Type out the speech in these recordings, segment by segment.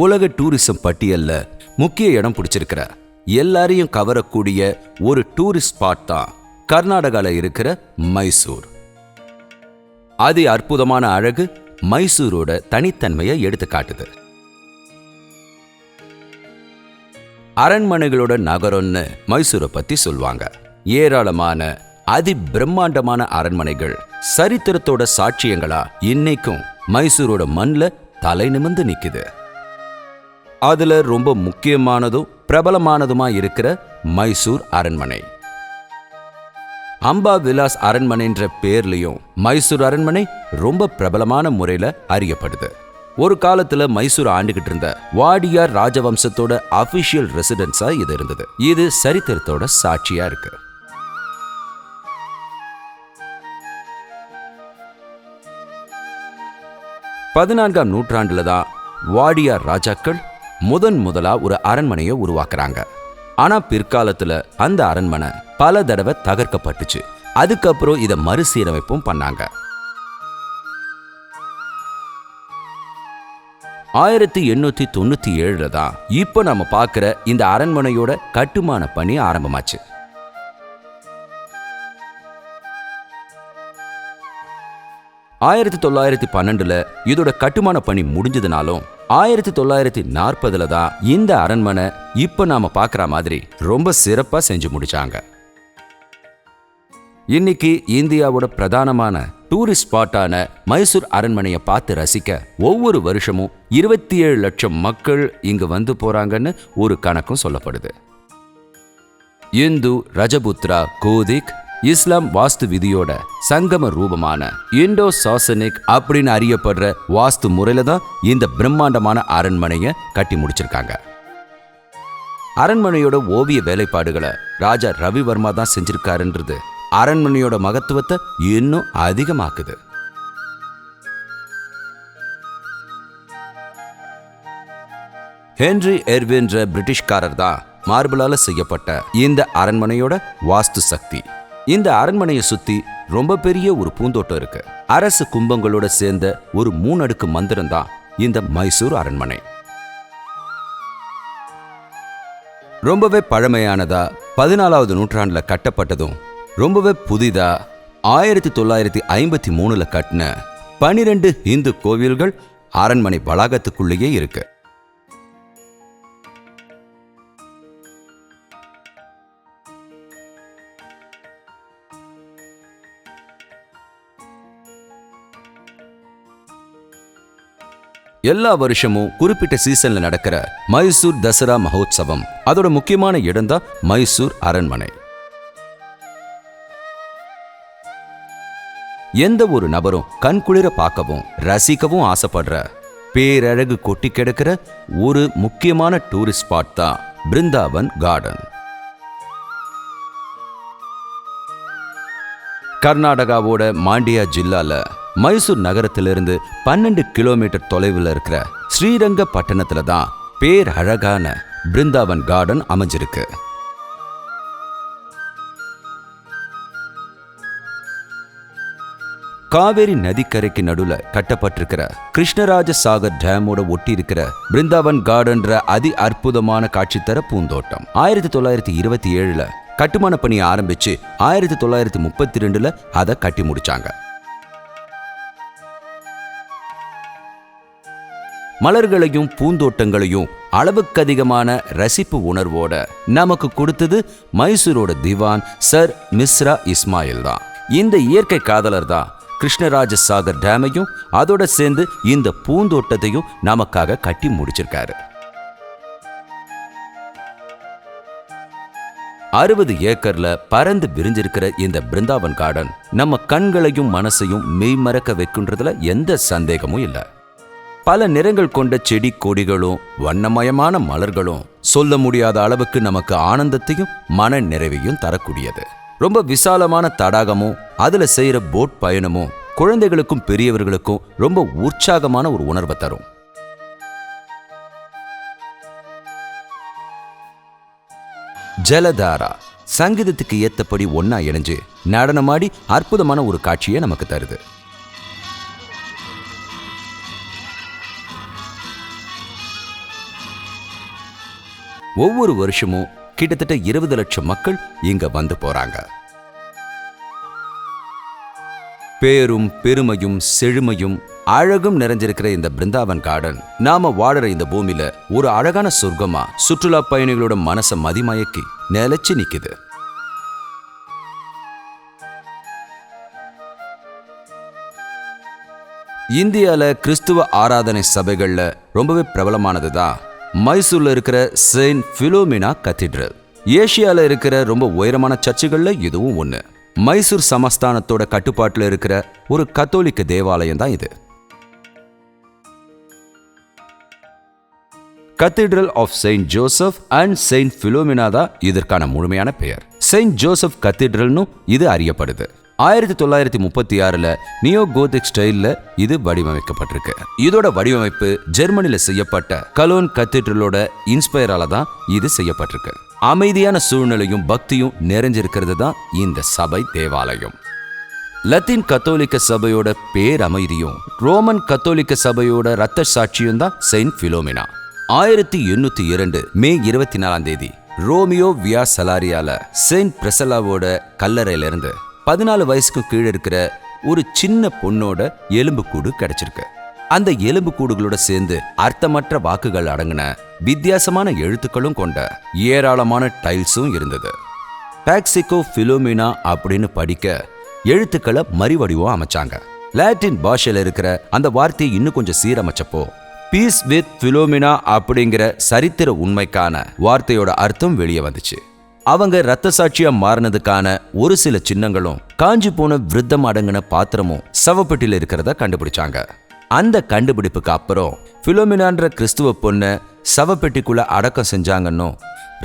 உலக டூரிசம் பட்டியல்ல முக்கிய இடம் பிடிச்சிருக்கிற எல்லாரையும் கவரக்கூடிய ஒரு டூரிஸ்ட் ஸ்பாட் தான் கர்நாடகால இருக்கிற மைசூர். அதி அற்புதமான அழகு மைசூரோட தனித்தன்மையை எடுத்து காட்டுது. அரண்மனைகளோட நகரம்னு மைசூரை பத்தி சொல்லுவாங்க. ஏராளமான அதி பிரம்மாண்டமான அரண்மனைகள் சரித்திரத்தோட சாட்சியங்களா இன்னைக்கும் மைசூரோட மண்ல தலை நிமிர்ந்து நிக்குது. அதுல ரொம்ப முக்கியமானதும் பிரபலமானதுமா இருக்கிற மைசூர் அரண்மனை. அம்பா விலாஸ் அரண்மனைன்ற பேர்லயும் மைசூர் அரண்மனை ரொம்ப பிரபலமான முறையில அறியப்படுது. ஒரு காலத்துல மைசூர் ஆண்டுகிட்டு இருந்த வாடியார் ராஜவம்சத்தோட அபிஷியல் ரெசிடென்ஸா இது இருந்தது. இது சரித்திரத்தோட சாட்சியா இருக்கு. பதினான்காம் நூற்றாண்டுல தான் வாடியார் ராஜாக்கள் முதலா ஒரு அரண்மனையை உருவாக்குறாங்க. ஆனா பிற்காலத்துல அந்த அரண்மனை பல தடவை தகர்க்கப்பட்டுச்சு. அதுக்கப்புறம் இதை மறுசீரமைப்பும் பண்ணாங்க. 1897 தான் இப்போ நம்ம பார்க்கிற இந்த அரண்மனையோட கட்டுமான பணி ஆரம்பமாச்சு. ஆயிரத்தி 1912 இதோட கட்டுமான பணி முடிஞ்சதுனாலும் 1940 தான் இந்த அரண்மனை இப்ப நாம பார்க்கிற மாதிரி ரொம்ப சிறப்பா செஞ்சு முடிச்சாங்க. இன்னைக்கு இந்தியாவோட பிரதானமான டூரிஸ்ட் ஸ்பாட்டான மைசூர் அரண்மனையை பார்த்து ரசிக்க ஒவ்வொரு வருஷமும் 27 லட்சம் மக்கள் இங்கு வந்து போறாங்கன்னு ஒரு கணக்கும் சொல்லப்படுது. இந்து, ரஜபுத்ரா, கோதிக், இஸ்லாம் வாஸ்து விதியோட சங்கம ரூபமான இண்டோ சாசனிக் அப்படின்னு அறியப்படுற வாஸ்து முறையில தான் இந்த பிரம்மாண்டமான அரண்மனையை கட்டி முடிச்சிருக்காங்க. அரண்மனையோட ஓவிய வேலைப்பாடுகளை ராஜா ரவிவர்மா தான் செஞ்சிருக்காருன்றது அரண்மனையோட மகத்துவத்தை இன்னும் அதிகமாக்குது. ஹென்றி எர்வின்ற பிரிட்டிஷ்காரர் தான் மார்பிளால செய்யப்பட்ட இந்த அரண்மனையோட வாஸ்து சக்தி. இந்த அரண்மனையை சுத்தி ரொம்ப பெரிய ஒரு பூந்தோட்டம் இருக்கு. அரசு கும்பங்களோட சேர்ந்த ஒரு 3 அடுக்கு மந்திரம் தான் இந்த மைசூர் அரண்மனை. ரொம்பவே பழமையானதா 14வது நூற்றாண்டுல கட்டப்பட்டதும் ரொம்பவே புதிதா 1953 கட்டின 12 இந்து கோவில்கள் அரண்மனை வளாகத்துக்குள்ளேயே இருக்கு. எல்லா வருஷமும் குறிப்பிட்ட சீசன்ல நடக்கிற மைசூர் தசரா மகோத்சவம் அதோட முக்கியமான இடம் தான் மைசூர் அரண்மனை. எந்த ஒரு நபரும் கண்குளிர பார்க்கவும் ரசிக்கவும் ஆசைப்படுற பேரழகு கொட்டி கிடக்கிற ஒரு முக்கியமான டூரிஸ்ட் ஸ்பாட் தான் பிருந்தாவன் கார்டன். கர்நாடகாவோட மாண்டியா ஜில்லால மைசூர் நகரத்திலிருந்து 12 கிலோமீட்டர் தொலைவில் இருக்கிற ஸ்ரீரங்க பட்டணத்துல தான் பேரழகான பிருந்தாவன் கார்டன் அமைஞ்சிருக்கு. காவேரி நதிக்கரைக்கு நடுவுல கட்டப்பட்டிருக்கிற கிருஷ்ணராஜ சாகர் டேமோட ஒட்டி இருக்கிற பிருந்தாவன் கார்டன்ற அதி அற்புதமான காட்சி தர பூந்தோட்டம் 1927 கட்டுமான பணி ஆரம்பிச்சு 1932 அதை கட்டி முடிச்சாங்க. மலர்களையும் பூந்தோட்டங்களையும் அளவுக்கு அதிகமான ரசிப்பு உணர்வோட நமக்கு கொடுத்தது மைசூரோட திவான் சர் மிஸ்ரா இஸ்மாயில் தான். இந்த இயற்கை காதலர் தான் கிருஷ்ணராஜ சாகர் டேமையும் அதோட சேர்ந்து இந்த பூந்தோட்டத்தையும் நமக்காக கட்டி முடிச்சிருக்காரு. 60 ஏக்கர்ல பறந்து விரிஞ்சிருக்கிற இந்த பிருந்தாவன் கார்டன் நம்ம கண்களையும் மனசையும் மெய்மறக்க வைக்கின்றதுல எந்த சந்தேகமும் இல்லை. பல நிறங்கள் கொண்ட செடி கொடிகளும் வண்ணமயமான மலர்களும் சொல்ல முடியாத அளவுக்கு நமக்கு ஆனந்தத்தையும் மன நிறைவையும் தரக்கூடியது. ரொம்ப விசாலமான தடாகமும் அதுல செய்யற போட் பயணமும் குழந்தைகளுக்கும் பெரியவர்களுக்கும் ரொம்ப உற்சாகமான ஒரு உணர்வை தரும். ஜலதாரா சங்கீதத்துக்கு ஏத்தபடி ஒன்னா இணைஞ்சு நடனமாடி அற்புதமான ஒரு காட்சியை நமக்கு தருது. ஒவ்வொரு வருஷமும் கிட்டத்தட்ட 20 லட்சம் மக்கள் இங்க வந்து போறாங்க. பேரும் பெருமையும் செழுமையும் அழகும் நிறைஞ்சிருக்கிற இந்த பிருந்தாவன் கார்டன் நாம வாழற இந்த பூமியில ஒரு அழகான சொர்க்கமா சுற்றுலா பயணிகளோட மனசை மதிமயக்கி நிலைச்சு நிக்குது. இந்தியால கிறிஸ்துவ ஆராதனை சபைகள்ல ரொம்பவே பிரபலமானதுதான் மைசூர்ல இருக்கிற செயின்ட் பிலோமினா கத்தீட்ரல். ஏசியால இருக்கிற ரொம்ப உயரமான சர்ச்சுகள்ல இதுவும் ஒண்ணு. மைசூர் சமஸ்தானத்தோட கட்டுப்பாட்டுல இருக்கிற ஒரு கத்தோலிக்க தேவாலயம் தான் இது. Cathedral of saint Joseph and saint Philomena தான் இதற்கான முழுமையான பெயர். செயின்ட் ஜோசப் கத்தீட்ரல்னு இது அறியப்படுது. 1936 நியோ கோதிக் ஸ்டைல்ல இது வடிவமைக்கப்பட்டிருக்கு. இதோட வடிவமைப்பு ஜெர்மனில செய்யப்பட்ட கலோன் கத்தீட்ரலோட இன்ஸ்பயரால தான் இது செய்யப்பட்டிருக்கு. அமைதியான சூழ்நிலையும் பக்தியும் நிறைஞ்சிருக்கிறது தான் இந்த சபை தேவாலயம். லத்தீன் கத்தோலிக்க சபையோட பேரமைதியும் ரோமன் கத்தோலிக்க சபையோட இரத்த சாட்சியும் தான் செயின்ட் பிலோமினா. 1802 மே 24 ரோமியோ வியா சலாரியால செயின்ட் பிரசலாவோட கல்லறையிலிருந்து 14 வயசுக்கு கீழே இருக்கிற ஒரு சின்ன பொண்ணோட எலும்புக்கூடு கிடைச்சிருக்கு. அந்த எலும்புக்கூடுகளோட சேர்ந்து அர்த்தமற்ற வாக்குகள் அடங்கின வித்தியாசமான எழுத்துக்களும் கொண்ட ஏராளமான டைல்ஸும் இருந்தது. டாக்சிகோ பிலோமினா அப்படின்னு படிக்க எழுத்துக்களை மறுவடிவம் அமைச்சாங்க. லாட்டின் பாஷையில இருக்கிற அந்த வார்த்தையை இன்னும் கொஞ்சம் சீரமைச்சப்போ பீஸ் வித் பிலோமினா அப்படிங்கிற சரித்திர உண்மைக்கான வார்த்தையோட அர்த்தம் வெளியே வந்துச்சு. அவங்க ரத்த சாட்சியா மாறினதுக்கான ஒரு சில சின்னங்களும் காஞ்சி போன விருத்தம் அடங்கின பாத்திரமும் சவப்பெட்டியில இருக்கிறத கண்டுபிடிச்சாங்க. அந்த கண்டுபிடிப்புக்கு அப்புறம் பிலோமினான்ற கிறிஸ்துவ பொண்ண சவப்பெட்டிக்குள்ள அடக்கம் செஞ்சாங்கன்னு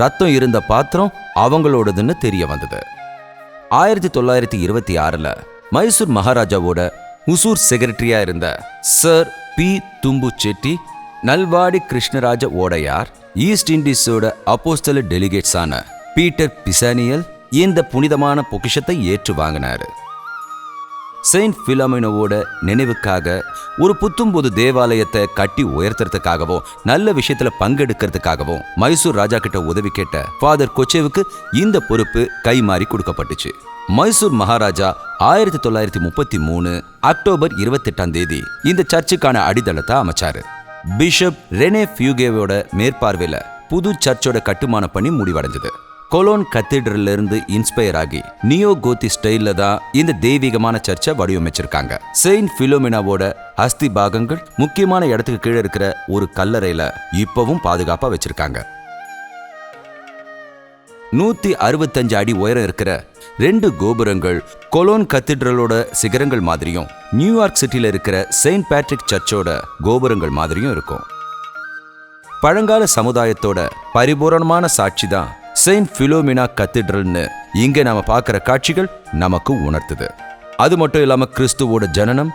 ரத்தம் இருந்த பாத்திரம் அவங்களோடதுன்னு தெரிய வந்தது. 1926 மைசூர் மகாராஜாவோட உசூர் செக்ரட்டரியா இருந்த சர் பி தும்பு செட்டி, நல்வாடி கிருஷ்ணராஜ ஓடையார், ஈஸ்ட் இண்டீஸோட அப்போஸ்தல டெலிகேட்ஸான பீட்டர் பிசானியல் இந்த புனிதமான பொக்கிஷத்தை ஏற்று வாங்கினாரு. செயின்ட் பிலோமினாவோட நினைவுக்காக ஒரு புத்தும்புது தேவாலயத்தை கட்டி உயர்த்துறதுக்காகவும் நல்ல விஷயத்துல பங்கெடுக்கிறதுக்காகவும் மைசூர் ராஜா கிட்ட உதவி கேட்ட ஃபாதர் கொச்சேவுக்கு இந்த பொறுப்பு கைமாறி கொடுக்கப்பட்டுச்சு. மைசூர் மகாராஜா 1933 அக்டோபர் 28 இந்த சர்ச்சுக்கான அடித்தளத்தை அமைச்சாரு. பிஷப் ரெனே ஃபியூகேவோட மேற்பார்வையில புது சர்ச்சோட கட்டுமான பணி முடிவடைஞ்சது. கொலோன் கத்தீட்ரல்ல இருந்து இன்ஸ்பயர் ஆகி நியோ கோதி ஸ்டைல்ல தான் இந்த தெய்வீகமான சர்ச்சை வடிவமைச்சிருக்காங்க. செயின்ட் பிலோமினாவோட அஸ்தி பாகங்கள் முக்கியமான இடத்துக்கு கீழே இருக்கிற ஒரு கல்லறையில இப்பவும் பாதுகாப்பா வச்சிருக்காங்க. 165 அடி உயரம் இருக்கிற 2 கோபுரங்கள் கொலோன் கத்தீட்ரலோட சிகரங்கள் மாதிரியும் நியூயார்க் சிட்டில இருக்கிற செயின்ட் பேட்ரிக் சர்ச்சோட கோபுரங்கள் மாதிரியும் இருக்கும். பழங்கால சமுதாயத்தோட பரிபூரணமான சாட்சி தான் செயின்ட் பிலோமினா கத்தீட்ரல்னு இங்க நாம பார்க்கிற காட்சிகள் நமக்கு உணர்த்துது. அது மட்டும் இல்லாம கிறிஸ்துவோட ஜனனம்,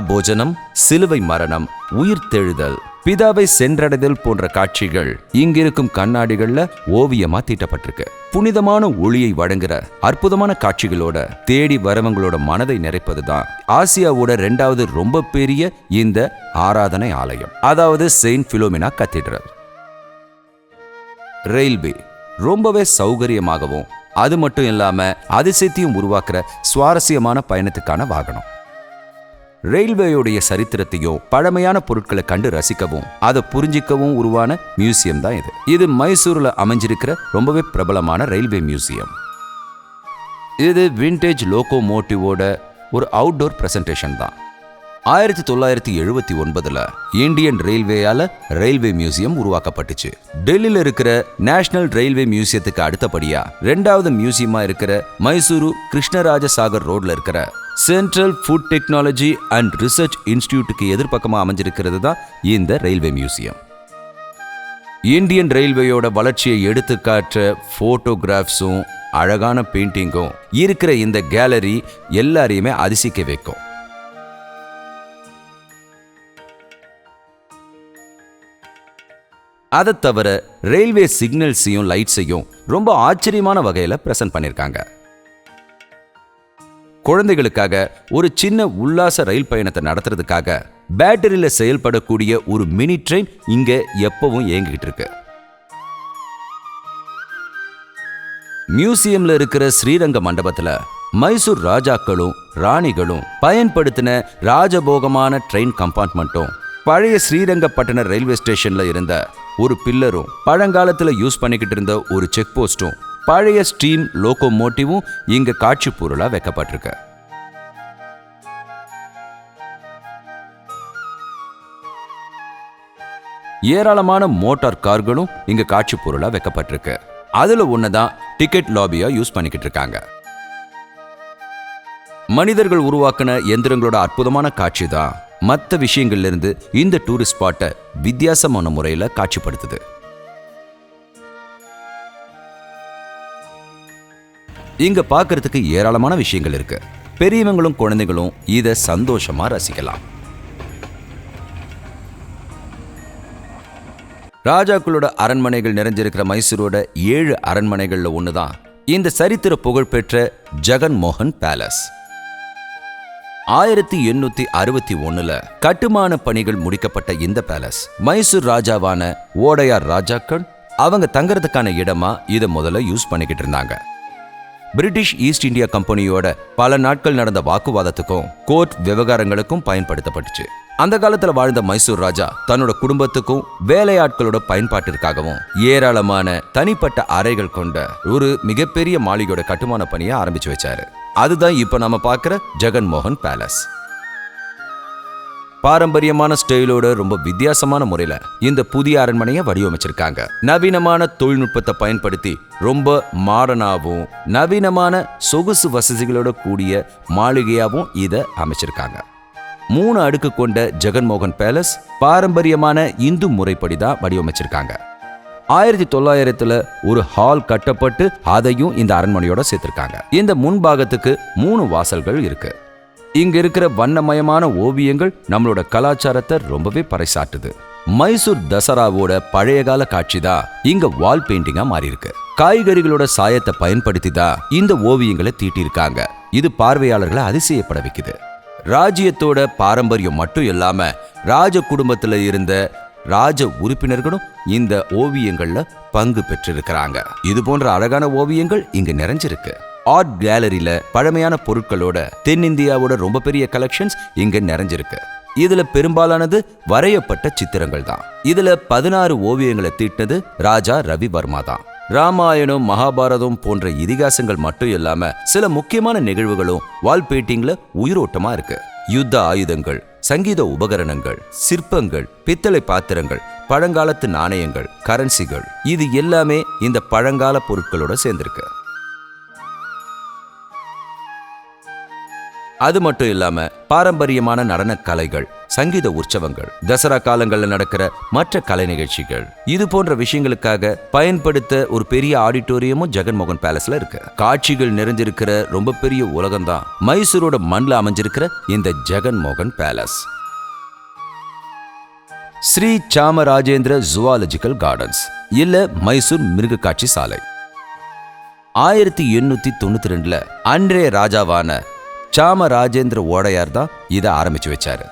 போஜனம், சிலுவை மரணம், உயிர் தெழுதல், பிதாவை சென்றடைதல் போன்ற காட்சிகள் இங்கிருக்கும் கண்ணாடிகள்ல ஓவியமா தீட்டப்பட்டிருக்கு. புனிதமான ஒளியை வழங்குற அற்புதமான காட்சிகளோட தேடி வரவங்களோட மனதை நிறைப்பதுதான் ஆசியாவோட 2வது ரொம்ப பெரிய இந்த ஆராதனை ஆலயம், அதாவது செயின்ட் பிலோமினா கத்தீட்ரல். ரயில்வே ரொம்பவே சௌகரியமாகவும் அது மட்டும் இல்லாம அதிசயத்தையும் உருவாக்குற சுவாரஸ்யமான பயணத்துக்கான வாகனம். ரயில்வேயோடைய சரித்திரத்தையும் பழமையான பொருட்களை கண்டு ரசிக்கவும் அதை புரிஞ்சிக்கவும் உருவான மியூசியம் தான் இது. இது மைசூர்ல அமைஞ்சிருக்கிற ரொம்பவே பிரபலமான ரயில்வே மியூசியம். இது விண்டேஜ் லோகோமோட்டிவோட ஒரு அவுட்டோர் பிரசன்டேஷன் தான். 1979 இந்தியன் ரயில்வேயால ரயில்வே மியூசியம் உருவாக்கப்பட்டுச்சு. டெல்லியில இருக்கிற நேஷனல் ரயில்வே மியூசியத்துக்கு அடுத்தபடியா 2வது மியூசியமா இருக்கிற மைசூரு கிருஷ்ணராஜ சாகர் ரோட்ல இருக்கிற central food technology and research இன்ஸ்டிடியூட்டுக்கு எதிர்பக்கமா அமைஞ்சிருக்கிறது தான் இந்த ரயில்வே மியூசியம். இந்தியன் ரயில்வேயோட வளர்ச்சியை எடுத்துக்காட்டுற போட்டோகிராஃப்ஸும் அழகான பெயிண்டிங்கும் இருக்கிற இந்த கேலரி எல்லாரையுமே அதிசயிக்க வைக்கும். அதை தவிர ரயில்வே சிக்னல்ஸையும் லைட்ஸையும் ரொம்ப ஆச்சரியமான வகையில பிரசன்ட் பண்ணிருக்காங்க. குழந்தைகளுக்காக ஒரு சின்ன உல்லாச ரயில் பயணத்தை நடத்துறதுக்காக பேட்டரியில செயல்படக்கூடிய ஒரு மினி ட்ரெயின் இங்க எப்பவும் இயங்கிட்டு இருக்கு. மியூசியம்ல இருக்கிற ஸ்ரீரங்க மண்டபத்துல மைசூர் ராஜாக்களும் ராணிகளும் பயன்படுத்தின ராஜபோகமான ட்ரெயின் கம்பார்ட்மெண்ட்டும் பழைய ஸ்ரீரங்கப்பட்டண ரயில்வே ஸ்டேஷன்ல இருந்த ஒரு பில்லரும் பழங்காலத்துல யூஸ் பண்ணிக்கிட்டு இருந்த ஒரு செக் போஸ்டும் பழைய ஸ்டீம் லோகோமோட்டிவும் இங்க காட்சி பொருளா வைக்கப்பட்டிருக்கு. ஏராளமான மோட்டார் கார்களும் இங்க காட்சி பொருளா வைக்கப்பட்டிருக்கு. அதுல ஒண்ணுதான் டிக்கெட் லாபியா யூஸ் பண்ணிக்கிட்டு இருக்காங்க. மனிதர்கள் உருவாக்கின எந்திரங்களோட அற்புதமான காட்சி தான் மற்ற விஷயங்கள்ல இருந்து இந்த டூரிஸ்ட் ஸ்பாட்டை வித்தியாசமான முறையில காட்சிப்படுத்துது. இங்க பார்க்கறதுக்கு ஏராளமான விஷயங்கள் இருக்கு. பெரியவங்களும் குழந்தைகளும் இதை சந்தோஷமா ரசிக்கலாம். ராஜாக்களோட அரண்மனைகள் நிறைஞ்சிருக்கிற மைசூரோட 7 அரண்மனைகள்ல ஒண்ணுதான் இந்த சரித்திர புகழ்பெற்ற ஜெகன்மோகன் பேலஸ். 1861 கட்டுமான பணிகள் முடிக்கப்பட்ட இந்த பேலஸ் மைசூர் ராஜாவான ஓடையார் ராஜாக்கள் அவங்க தங்கறதுக்கான இடமா இதை முதல்ல யூஸ் பண்ணிக்கிட்டு இருந்தாங்க. பிரிட்டிஷ் ஈஸ்ட் இந்தியா கம்பெனியோட பல நாட்கள் நடந்த வாக்குவாதத்துக்கும் கோர்ட் விவகாரங்களுக்கும் பயன்படுத்தப்பட்டுச்சு. அந்த காலத்துல வாழ்ந்த மைசூர் ராஜா தன்னோட குடும்பத்துக்கும் வேலையாட்களோட பயன்பாட்டிற்காகவும் ஏராளமான தனிப்பட்ட அறைகள் கொண்ட ஒரு மிகப்பெரிய மாளிகையோட கட்டுமான பணியை ஆரம்பிச்சு வச்சாரு. அதுதான் இப்ப நாம பார்க்கிற ஜெகன்மோகன் பேலஸ். பாரம்பரியமான ஸ்டைலோட ரொம்ப வித்தியாசமான முறையில இந்த புதிய அரண்மனையை வடிவமைச்சிருக்காங்க. நவீனமான தொழில்நுட்பத்தை பயன்படுத்தி ரொம்ப மாடர்னாவும் நவீனமான சொகுசு வசதிகளோட கூடிய மாளிகையாவும் இதை அமைச்சிருக்காங்க. 3 அடுக்கு கொண்ட ஜெகன்மோகன் பேலஸ் பாரம்பரியமான இந்து முறைப்படி தான் வடிவமைச்சிருக்காங்க. 1900 ஒரு ஹால் கட்டப்பட்டு அதையும் இந்த அரண்மனையோட சேர்த்திருக்காங்க. இந்த முன்பாகத்துக்கு 3 வாசல்கள் இருக்கு. இங்க இருக்கிற வண்ணமயமான ஓவியங்கள் நம்மளோட கலாச்சாரத்தை ரொம்பவே பறைசாட்டுது. மைசூர் தசராவோட பழைய கால காட்சி தான் இங்க வால் பெயிண்டிங்கா மாறி இருக்கு. காய்கறிகளோட சாயத்தை பயன்படுத்தி தான் இந்த ஓவியங்களை தீட்டியிருக்காங்க. இது பார்வையாளர்களை அதிசயப்பட வைக்குது. ராஜ்யத்தோட பாரம்பரியம் மட்டும் இல்லாம ராஜ குடும்பத்துல இருந்த ராஜ உறுப்பினர்களும் இந்த ஓவியங்கள்ல பங்கு பெற்றிருக்கிறாங்க. இது போன்ற அழகான ஓவியங்கள் இங்க நிறைஞ்சிருக்கு. ஆர்ட் கேலரியில பழமையான பொருட்களோட தென்னிந்தியாவோட ரொம்ப பெரிய கலெக்ஷன்ஸ் இங்க நிறைஞ்சிருக்கு. இதுல பெரும்பாலானது வரையப்பட்ட சித்திரங்கள் தான். இதுல 16 ஓவியங்களை தீட்டினது ராஜா ரவிவர்மா தான். ராமாயணம் மகாபாரதம் போன்ற இதிகாசங்கள் மட்டும் இல்லாம சில முக்கியமான நிகழ்வுகளும் வால் பெயிண்டிங்ல உயிரோட்டமா இருக்கு. யுத்த ஆயுதங்கள், சங்கீத உபகரணங்கள், சிற்பங்கள், பித்தளை பாத்திரங்கள், பழங்காலத்து நாணயங்கள், கரன்சிகள், இது எல்லாமே இந்த பழங்கால பொருட்களோட சேர்ந்திருக்கு. அது மட்டும் இல்லாம பாரம்பரியமான நடன கலைகள், சங்கீத உற்சவங்கள், தசரா காலங்கள்ல நடக்கிற மற்ற கலை நிகழ்ச்சிகள், இது போன்ற விஷயங்களுக்காக பயன்படுத்த ஒரு பெரிய ஆடிட்டோரியமும் ஜெகன்மோகன் பேலஸ்ல இருக்கு. காட்சிகள் நிறைஞ்சிருக்கிற ரொம்ப பெரிய உலகம்தான் மைசூரோட மண்ல அமைஞ்சிருக்கிற இந்த Jaganmohan palace. Sri Chamarajendra zoological gardens இல்ல மைசூர் மிருக காட்சி சாலை 1892 அன்றைய ராஜாவான சாமராஜேந்திர ஓடையார் தான் இதை ஆரம்பிச்சு வச்சாரு.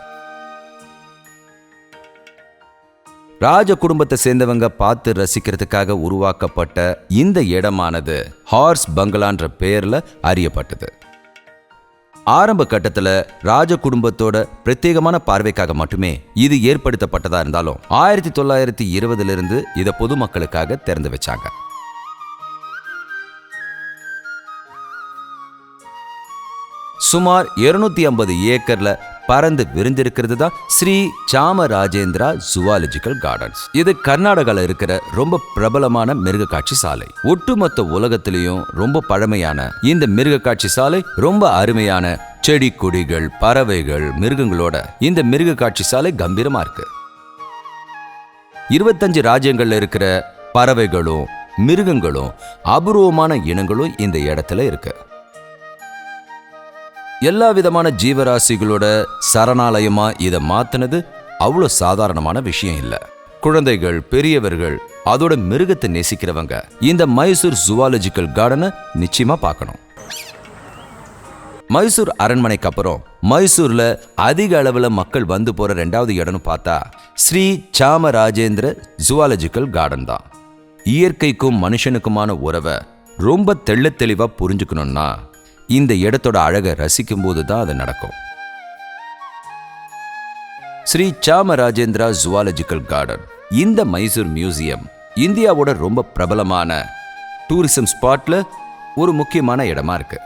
ராஜ குடும்பத்தை சேர்ந்தவங்க பார்த்து ரசிக்கிறதுக்காக உருவாக்கப்பட்ட இந்த இடமானது ஹார்ஸ் பங்களான்ற பெயர்ல அறியப்பட்டது. ஆரம்ப கட்டத்துல ராஜ குடும்பத்தோட பிரத்யேகமான பார்வைக்காக மட்டுமே இது ஏற்படுத்தப்பட்டதா இருந்தாலும் 1920 இதை பொதுமக்களுக்காக திறந்து வச்சாங்க. சுமார் 250 ஏக்கர்ல பறந்து விரிந்திருக்கிறது தான் ஸ்ரீ சாமராஜேந்திரா ஜுவாலஜிக்கல் கார்டன்ஸ். இது கர்நாடகால இருக்கிற ரொம்ப பிரபலமான மிருக காட்சி சாலை. ஒட்டுமொத்த உலகத்திலையும் ரொம்ப பழமையான இந்த மிருக காட்சி சாலை ரொம்ப அருமையான செடி கொடிகள், பறவைகள், மிருகங்களோட இந்த மிருக காட்சி சாலை கம்பீரமா இருக்கு. 25 ராஜ்யங்கள்ல இருக்கிற பறவைகளும் மிருகங்களும் அபூர்வமான இனங்களும் இந்த இடத்துல இருக்கு. எல்லா விதமான ஜீவராசிகளோட சரணாலயமா இதை மாத்தினது அவ்வளோ சாதாரணமான விஷயம் இல்ல. குழந்தைகள், பெரியவர்கள், அதோட மிருகத்தை நேசிக்கிறவங்க இந்த மைசூர் ஜுவாலஜிக்கல் கார்டனை நிச்சயமா பார்க்கணும். மைசூர் அரண்மனைக்கு அப்புறம் மைசூர்ல அதிக அளவுல மக்கள் வந்து போற 2வது இடம்னு பார்த்தா ஸ்ரீ சாமராஜேந்திர ஜுவாலஜிக்கல் கார்டன் தான். இயற்கைக்கும் மனுஷனுக்குமான உறவை ரொம்ப தெள்ளத் தெளிவா புரிஞ்சுக்கணும்னா இந்த இடத்தோட அழகை ரசிக்கும் போது தான் அது நடக்கும். Sri Chamarajendra zoological garden. இந்த மைசூர் மியூசியம் இந்தியாவோட ரொம்ப பிரபலமான டூரிசம் ஸ்பாட்ல ஒரு முக்கியமான இடமா இருக்கு.